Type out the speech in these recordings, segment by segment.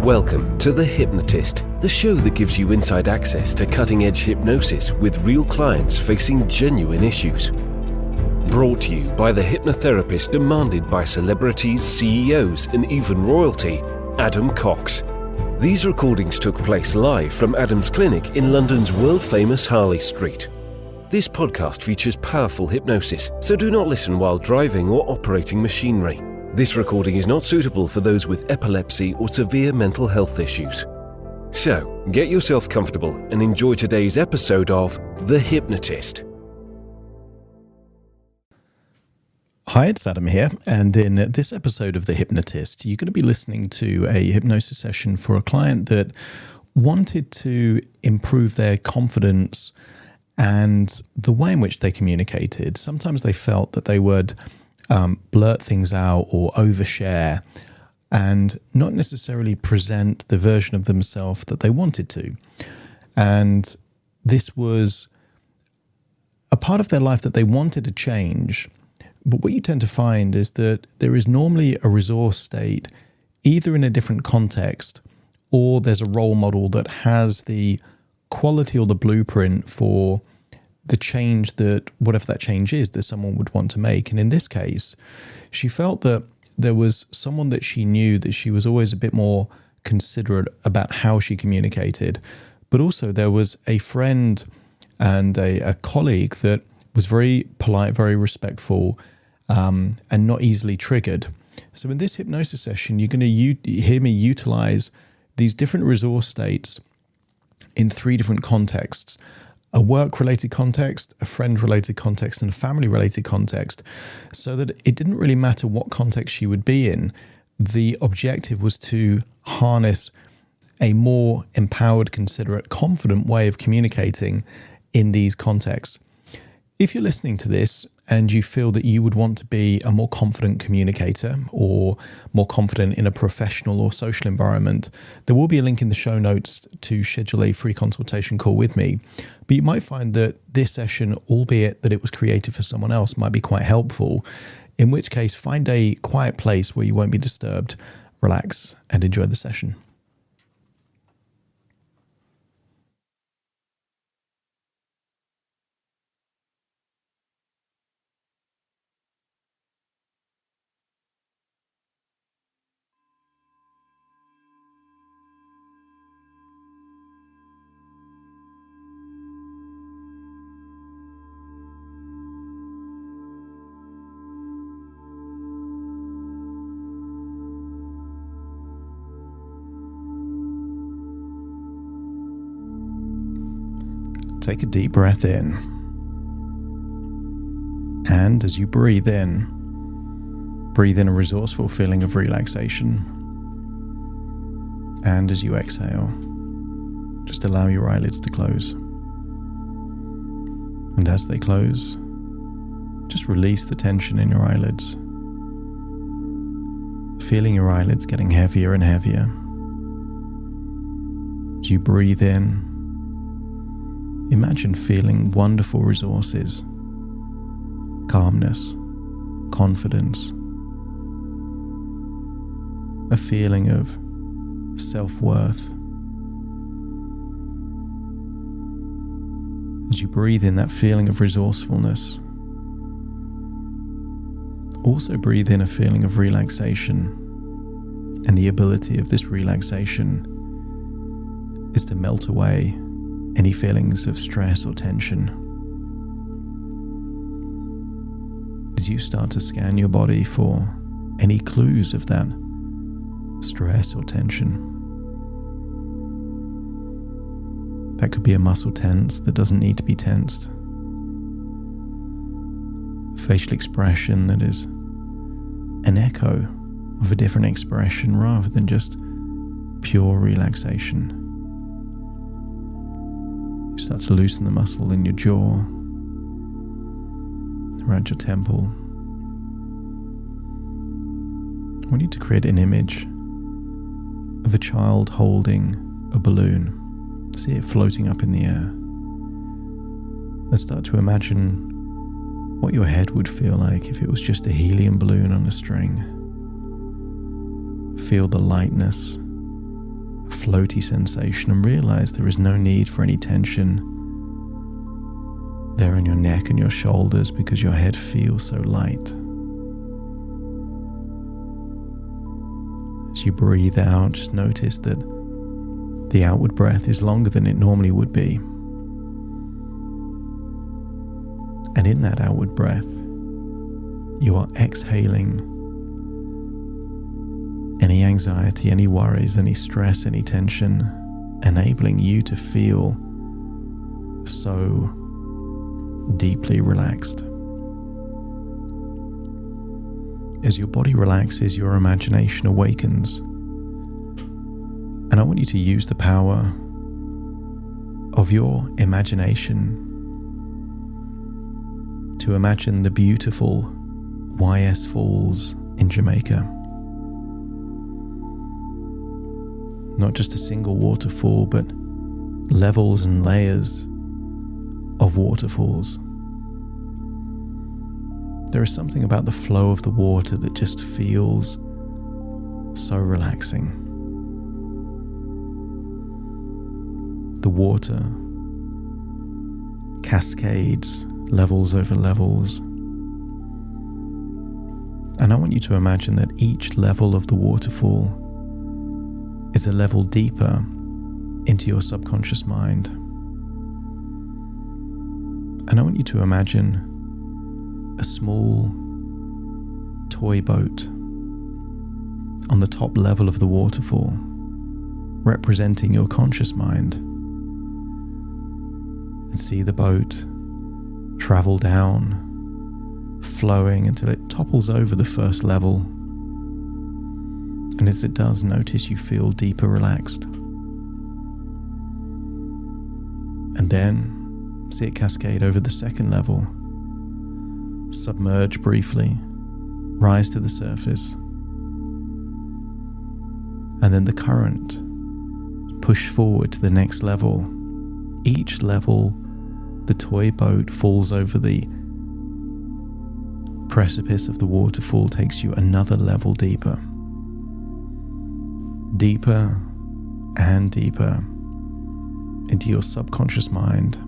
Welcome to The Hypnotist, the show that gives you inside access to cutting-edge hypnosis with real clients facing genuine issues. Brought to you by the hypnotherapist demanded by celebrities, CEOs, and even royalty, Adam Cox. These recordings took place live from Adam's clinic in London's world-famous Harley Street. This podcast features powerful hypnosis, so do not listen while driving or operating machinery. This recording is not suitable for those with epilepsy or severe mental health issues. So, get yourself comfortable and enjoy today's episode of The Hypnotist. Hi, it's Adam here, and in this episode of The Hypnotist, you're going to be listening to a hypnosis session for a client that wanted to improve their confidence and the way in which they communicated. Sometimes they felt that they would blurt things out or overshare and not necessarily present the version of themselves that they wanted to. And this was a part of their life that they wanted to change. But what you tend to find is that there is normally a resource state, either in a different context, or there's a role model that has the quality or the blueprint for the change that, whatever that change is, that someone would want to make. And in this case, she felt that there was someone that she knew that she was always a bit more considerate about how she communicated. But also there was a friend and a colleague that was very polite, very respectful, and not easily triggered. So in this hypnosis session, you're going to hear me utilize these different resource states in three different contexts: a work-related context, a friend-related context, and a family-related context, so that it didn't really matter what context she would be in. The objective was to harness a more empowered, considerate, confident way of communicating in these contexts. If you're listening to this and you feel that you would want to be a more confident communicator or more confident in a professional or social environment, there will be a link in the show notes to schedule a free consultation call with me. But you might find that this session, albeit that it was created for someone else, might be quite helpful, in which case find a quiet place where you won't be disturbed, relax, and enjoy the session. Take a deep breath in. And as you breathe in a resourceful feeling of relaxation. And as you exhale, just allow your eyelids to close. And as they close, just release the tension in your eyelids. Feeling your eyelids getting heavier and heavier. As you breathe in, imagine feeling wonderful resources, calmness, confidence, a feeling of self-worth. As you breathe in that feeling of resourcefulness, also breathe in a feeling of relaxation, and the ability of this relaxation is to melt away any feelings of stress or tension. As you start to scan your body for any clues of that stress or tension. That could be a muscle tense that doesn't need to be tensed. Facial expression that is an echo of a different expression rather than just pure relaxation. You start to loosen the muscle in your jaw, around your temple. I want you to create an image of a child holding a balloon. See it floating up in the air. And start to imagine what your head would feel like if it was just a helium balloon on a string. Feel the lightness floaty sensation and realize there is no need for any tension there in your neck and your shoulders because your head feels so light. As you breathe out, just notice that the outward breath is longer than it normally would be. And in that outward breath, you are exhaling any anxiety, any worries, any stress, any tension, enabling you to feel so deeply relaxed. As your body relaxes, your imagination awakens. And I want you to use the power of your imagination to imagine the beautiful YS Falls in Jamaica. Not just a single waterfall, but levels and layers of waterfalls. There is something about the flow of the water that just feels so relaxing. The water cascades, levels over levels. And I want you to imagine that each level of the waterfall is a level deeper into your subconscious mind. And I want you to imagine a small toy boat on the top level of the waterfall, representing your conscious mind. And see the boat travel down, flowing until it topples over the first level. And as it does, notice you feel deeper relaxed. And then see it cascade over the second level, submerge briefly, rise to the surface, and then the current push forward to the next level. Each level, the toy boat falls over the precipice of the waterfall, takes you another level deeper. Deeper and deeper into your subconscious mind.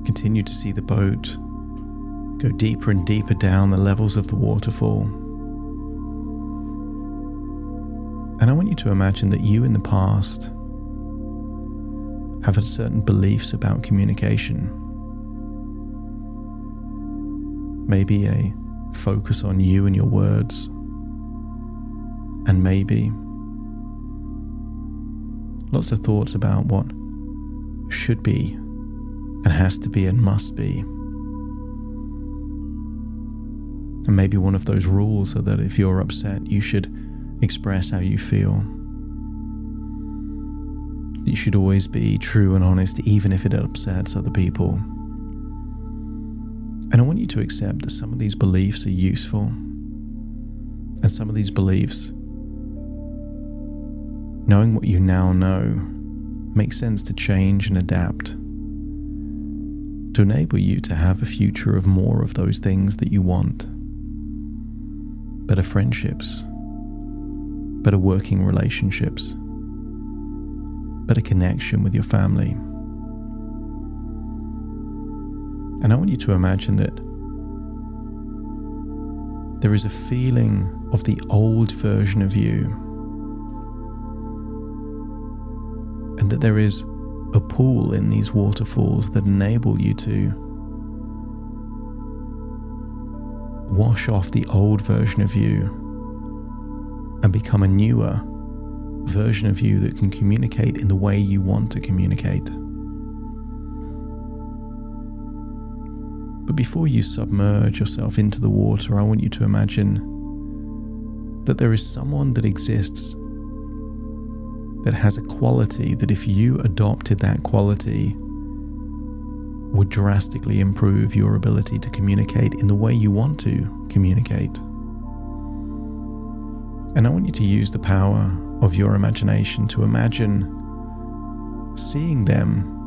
Continue to see the boat go deeper and deeper down the levels of the waterfall. And I want you to imagine that you in the past have had certain beliefs about communication. Maybe a focus on you and your words, and maybe lots of thoughts about what should be and has to be and must be. And maybe one of those rules are that if you're upset, you should express how you feel. You should always be true and honest, even if it upsets other people. And I want you to accept that some of these beliefs are useful, and some of these beliefs, knowing what you now know, makes sense to change and adapt to enable you to have a future of more of those things that you want. Better friendships, better working relationships, better connection with your family. And I want you to imagine that there is a feeling of the old version of you, and that there is a pool in these waterfalls that enable you to wash off the old version of you and become a newer version of you that can communicate in the way you want to communicate. But before you submerge yourself into the water, I want you to imagine that there is someone that exists that has a quality that, if you adopted that quality, would drastically improve your ability to communicate in the way you want to communicate. And I want you to use the power of your imagination to imagine seeing them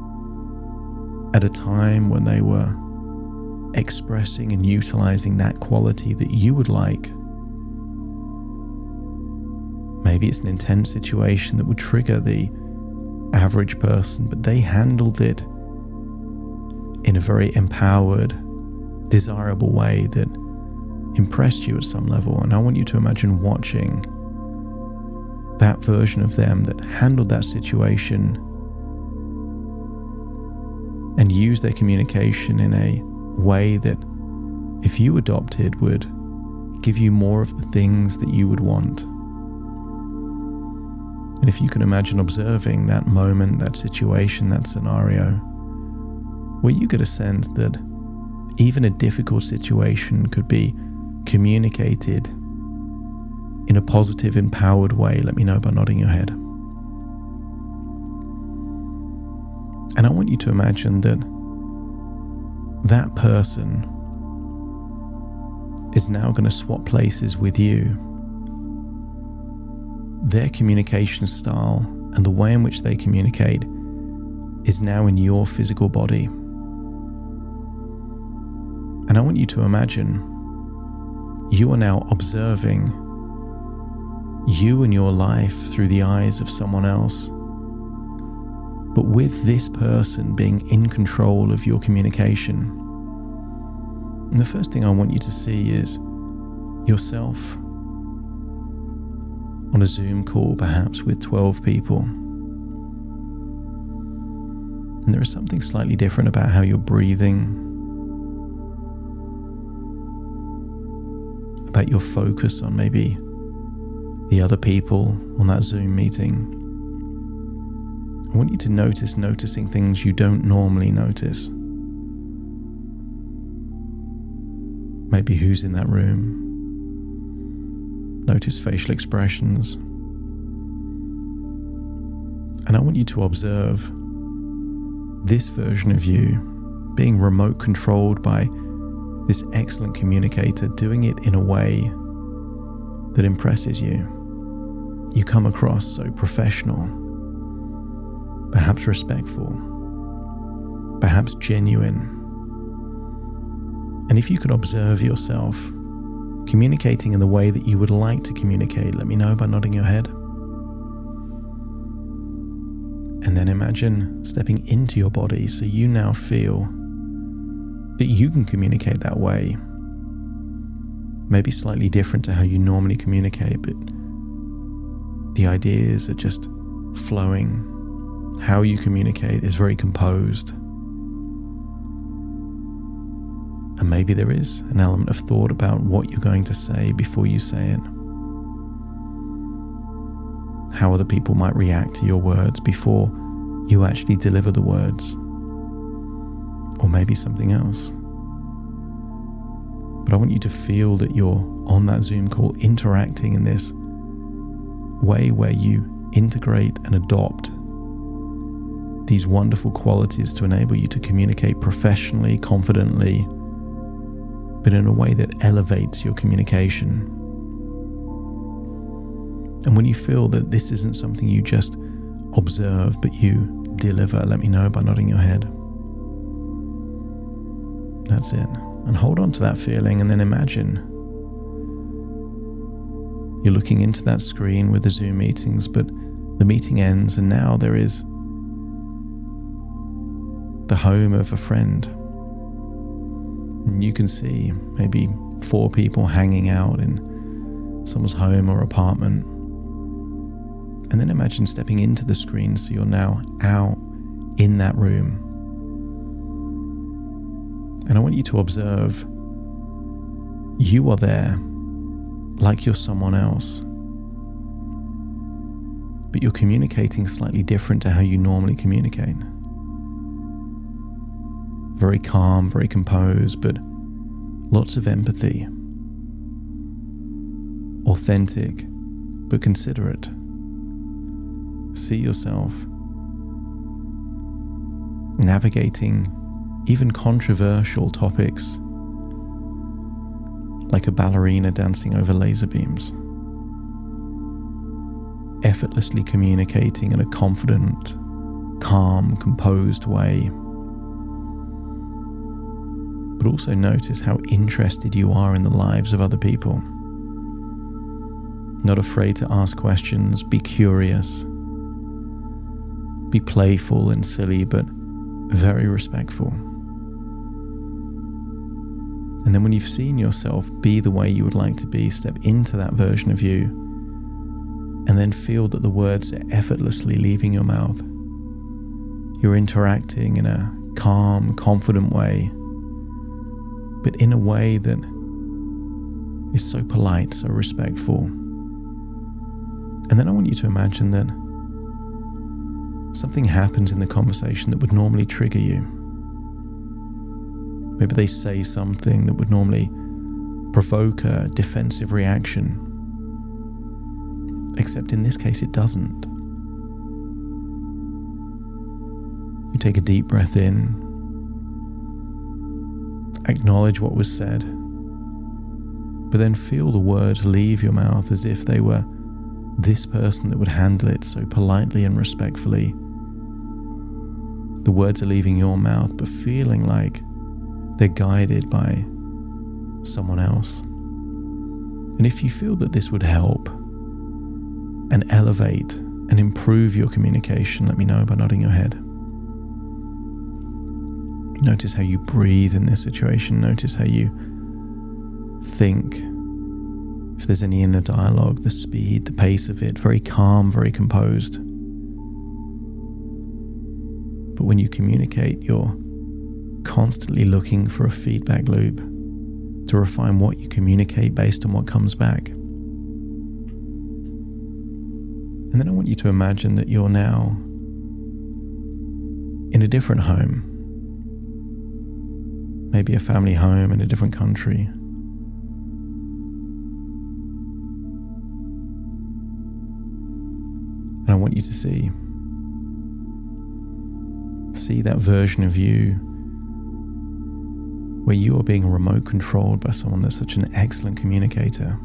at a time when they were expressing and utilizing that quality that you would like maybe it's an intense situation that would trigger the average person, but they handled it in a very empowered, desirable way that impressed you at some level. And I want you to imagine watching that version of them that handled that situation and used their communication in a way that, if you adopted, would give you more of the things that you would want. And if you can imagine observing that moment, that situation, that scenario, where you get a sense that even a difficult situation could be communicated in a positive, empowered way, let me know by nodding your head. And I want you to imagine that that person is now going to swap places with you. Their communication style and the way in which they communicate is now in your physical body. And I want you to imagine you are now observing you and your life through the eyes of someone else, but with this person being in control of your communication. And the first thing I want you to see is yourself on a Zoom call, perhaps with 12 people. And there is something slightly different about how you're breathing, about your focus on maybe the other people on that Zoom meeting. I want you to noticing things you don't normally notice. Maybe who's in that room. Notice facial expressions. And I want you to observe this version of you being remote controlled by this excellent communicator, doing it in a way that impresses you. You come across so professional, perhaps respectful, perhaps genuine. And if you could observe yourself communicating in the way that you would like to communicate, let me know by nodding your head. And then imagine stepping into your body so you now feel that you can communicate that way. Maybe slightly different to how you normally communicate, but the ideas are just flowing. How you communicate is very composed. And maybe there is an element of thought about what you're going to say before you say it. How other people might react to your words before you actually deliver the words. Or maybe something else. But I want you to feel that you're on that Zoom call interacting in this way where you integrate and adopt these wonderful qualities to enable you to communicate professionally, confidently, but in a way that elevates your communication. And when you feel that this isn't something you just observe, but you deliver, let me know by nodding your head. That's it. And hold on to that feeling, and then imagine you're looking into that screen with the Zoom meetings, but the meeting ends, and now there is the home of a friend. And you can see maybe 4 people hanging out in someone's home or apartment. And then imagine stepping into the screen so you're now out in that room. And I want you to observe you are there like you're someone else, but you're communicating slightly different to how you normally communicate. Very calm, very composed, but lots of empathy. Authentic, but considerate. See yourself navigating even controversial topics, like a ballerina dancing over laser beams, effortlessly communicating in a confident, calm, composed way. But also notice how interested you are in the lives of other people. Not afraid to ask questions, be curious, be playful and silly, but very respectful. And then when you've seen yourself be the way you would like to be, step into that version of you, and then feel that the words are effortlessly leaving your mouth. You're interacting in a calm, confident way, but in a way that is so polite, so respectful. And then I want you to imagine that something happens in the conversation that would normally trigger you. Maybe they say something that would normally provoke a defensive reaction. Except in this case, it doesn't. You take a deep breath in, acknowledge what was said, but then feel the words leave your mouth as if they were this person that would handle it so politely and respectfully. The words are leaving your mouth, but feeling like they're guided by someone else. And if you feel that this would help and elevate and improve your communication, let me know by nodding your head. Notice how you breathe in this situation. Notice how you think. If there's any inner dialogue, the speed, the pace of it, very calm, very composed. But when you communicate, you're constantly looking for a feedback loop to refine what you communicate based on what comes back. And then I want you to imagine that you're now in a different home, maybe a family home in a different country. And I want you to see that version of you where you are being remote controlled by someone that's such an excellent communicator.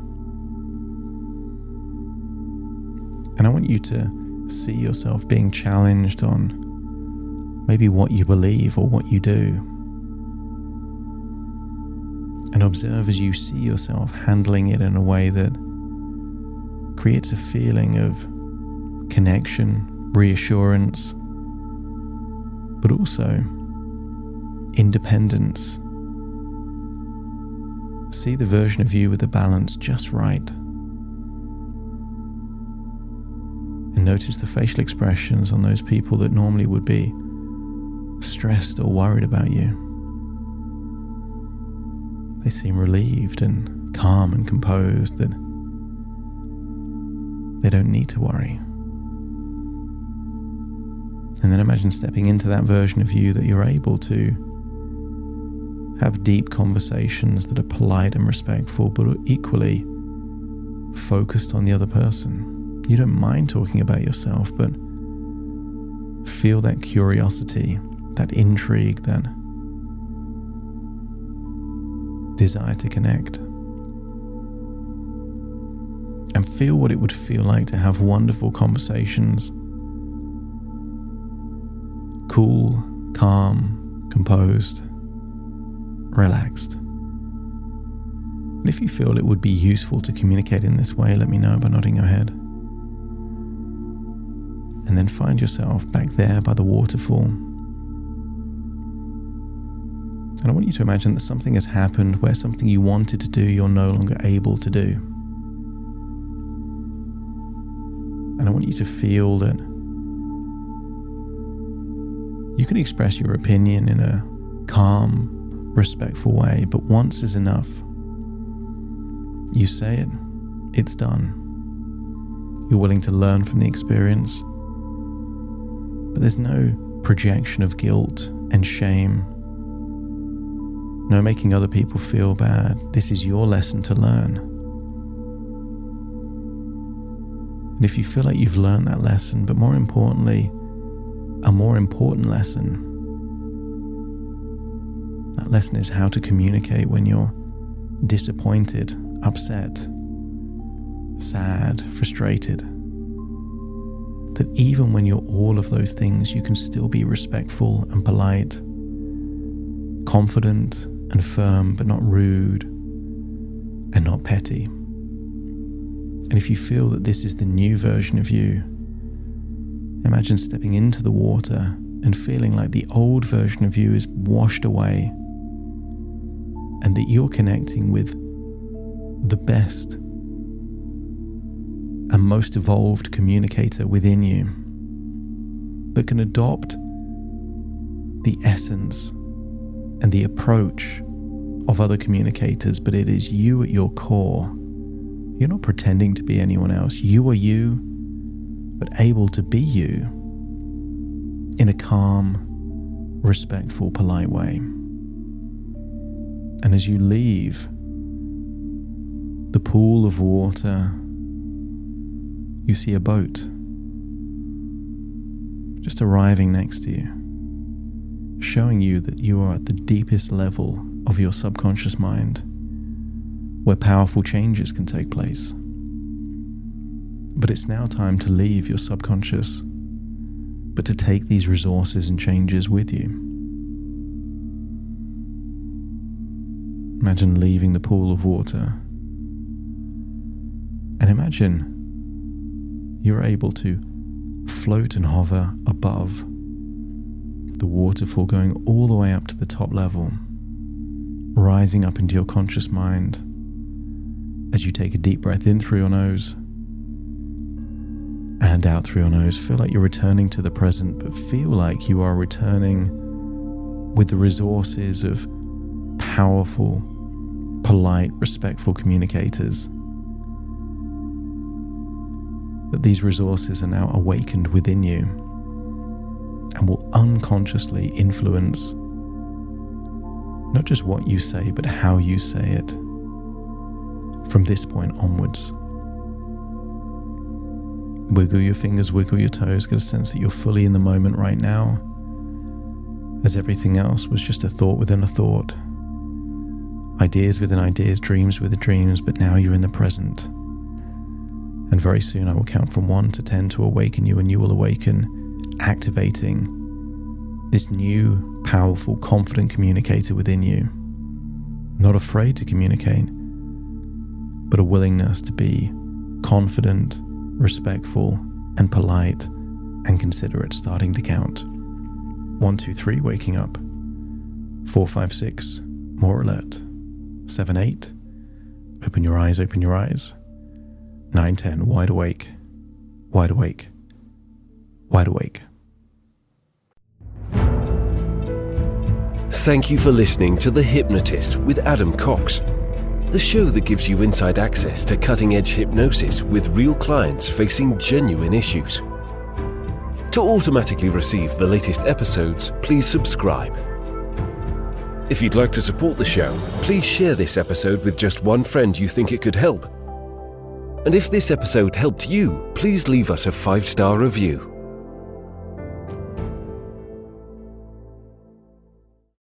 And I want you to see yourself being challenged on maybe what you believe or what you do. And observe as you see yourself handling it in a way that creates a feeling of connection, reassurance, but also independence. See the version of you with the balance just right. And notice the facial expressions on those people that normally would be stressed or worried about you. They seem relieved and calm and composed, that they don't need to worry. And then imagine stepping into that version of you that you're able to have deep conversations that are polite and respectful, but are equally focused on the other person. You don't mind talking about yourself, but feel that curiosity, that intrigue, that desire to connect. And feel what it would feel like to have wonderful conversations. Cool, calm, composed, relaxed. And if you feel it would be useful to communicate in this way, let me know by nodding your head. And then find yourself back there by the waterfall. And I want you to imagine that something has happened where something you wanted to do, you're no longer able to do. And I want you to feel that you can express your opinion in a calm, respectful way, but once is enough. You say it, it's done. You're willing to learn from the experience, but there's no projection of guilt and shame. No making other people feel bad. This is your lesson to learn. And if you feel like you've learned that lesson, but more importantly, a more important lesson, that lesson is how to communicate when you're disappointed, upset, sad, frustrated. That even when you're all of those things, you can still be respectful and polite, confident and firm, but not rude and not petty. And if you feel that this is the new version of you, imagine stepping into the water and feeling like the old version of you is washed away, and that you're connecting with the best and most evolved communicator within you that can adopt the essence and the approach of other communicators, but it is you at your core. You're not pretending to be anyone else. You are you, but able to be you in a calm, respectful, polite way. And as you leave the pool of water, you see a boat just arriving next to you, showing you that you are at the deepest level of your subconscious mind, where powerful changes can take place. But it's now time to leave your subconscious, but to take these resources and changes with you. Imagine leaving the pool of water, and imagine you're able to float and hover above the waterfall, going all the way up to the top level, rising up into your conscious mind as you take a deep breath in through your nose and out through your nose. Feel like you're returning to the present, but feel like you are returning with the resources of powerful, polite, respectful communicators. That these resources are now awakened within you and will unconsciously influence not just what you say, but how you say it from this point onwards. Wiggle your fingers, wiggle your toes, get a sense that you're fully in the moment right now, as everything else was just a thought within a thought, ideas within ideas, dreams within dreams, but now you're in the present. And very soon I will count from 1 to 10 to awaken you, and you will awaken, activating this new, powerful, confident communicator within you. Not afraid to communicate, but a willingness to be confident, respectful, and polite, and considerate, starting to count. 1, 2, 3, waking up. 4, 5, 6, more alert. 7, 8, open your eyes, open your eyes. 9, 10, wide awake, wide awake, wide awake. Thank you for listening to The Hypnotist with Adam Cox, the show that gives you inside access to cutting-edge hypnosis with real clients facing genuine issues. To automatically receive the latest episodes, please subscribe. If you'd like to support the show, please share this episode with just one friend you think it could help. And if this episode helped you, please leave us a 5-star review.